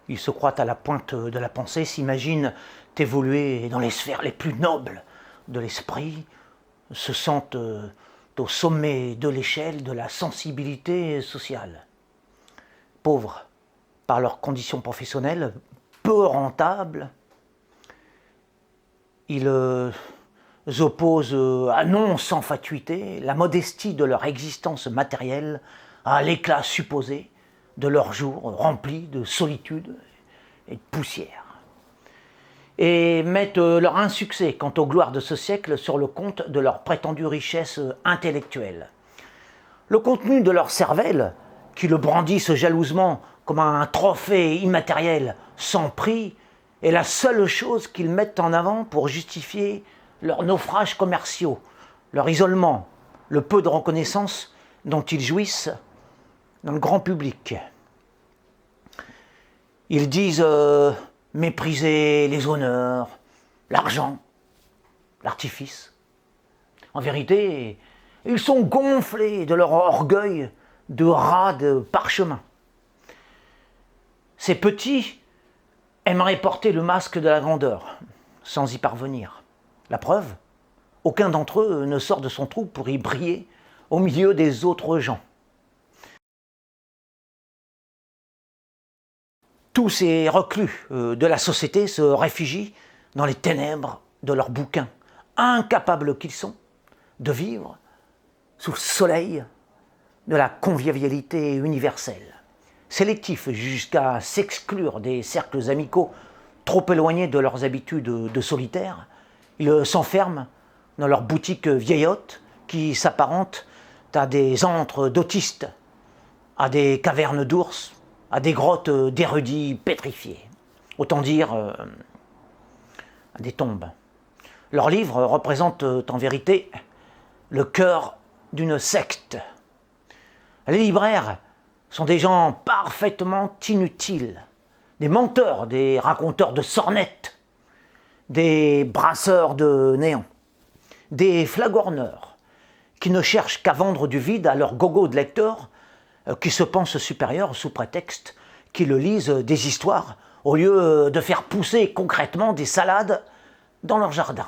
Ils se croient à la pointe de la pensée, s'imaginent évoluer dans les sphères les plus nobles de l'esprit, se sentent au sommet de l'échelle de la sensibilité sociale. Pauvres par leurs conditions professionnelles, peu rentables, ils opposent à non sans fatuité la modestie de leur existence matérielle à l'éclat supposé de leurs jours remplis de solitude et de poussière, et mettent leur insuccès quant aux gloires de ce siècle sur le compte de leur prétendue richesse intellectuelle. Le contenu de leur cervelle, qui le brandissent jalousement comme un trophée immatériel sans prix, est la seule chose qu'ils mettent en avant pour justifier leurs naufrages commerciaux, leur isolement, le peu de reconnaissance dont ils jouissent dans le grand public. Ils disent mépriser les honneurs, l'argent, l'artifice. En vérité, ils sont gonflés de leur orgueil de ras de parchemin. Ces petits aimeraient porter le masque de la grandeur, sans y parvenir. La preuve, aucun d'entre eux ne sort de son trou pour y briller au milieu des autres gens. Tous ces reclus de la société se réfugient dans les ténèbres de leurs bouquins, incapables qu'ils sont de vivre sous le soleil de la convivialité universelle. Sélectifs jusqu'à s'exclure des cercles amicaux trop éloignés de leurs habitudes de solitaire, ils s'enferment dans leurs boutiques vieillottes qui s'apparentent à des antres d'autistes, à des cavernes d'ours, à des grottes d'érudits pétrifiés. Autant dire à des tombes. Leurs livres représentent en vérité le cœur d'une secte. Les libraires sont des gens parfaitement inutiles, des menteurs, des raconteurs de sornettes, des brasseurs de néant, des flagorneurs qui ne cherchent qu'à vendre du vide à leurs gogos de lecteurs qui se pensent supérieurs sous prétexte qu'ils lisent des histoires au lieu de faire pousser concrètement des salades dans leur jardin.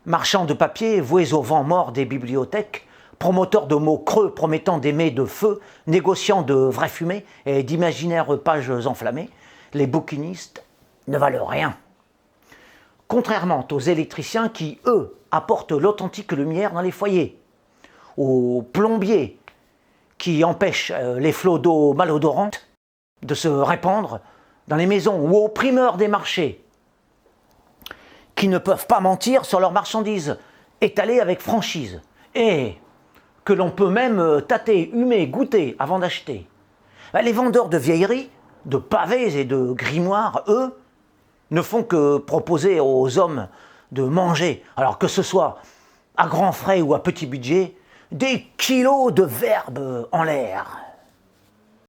Marchands de papier voués au vent mort des bibliothèques, promoteurs de mots creux promettant d'aimer de feu, négociants de vraies fumées et d'imaginaires pages enflammées, les bouquinistes ne valent rien. Contrairement aux électriciens qui, eux, apportent l'authentique lumière dans les foyers, aux plombiers qui empêchent les flots d'eau malodorante de se répandre dans les maisons, ou aux primeurs des marchés qui ne peuvent pas mentir sur leurs marchandises étalées avec franchise et que l'on peut même tâter, humer, goûter avant d'acheter. Les vendeurs de vieilleries, de pavés et de grimoires, eux, ne font que proposer aux hommes de manger, alors que ce soit à grands frais ou à petit budget, des kilos de verbes en l'air.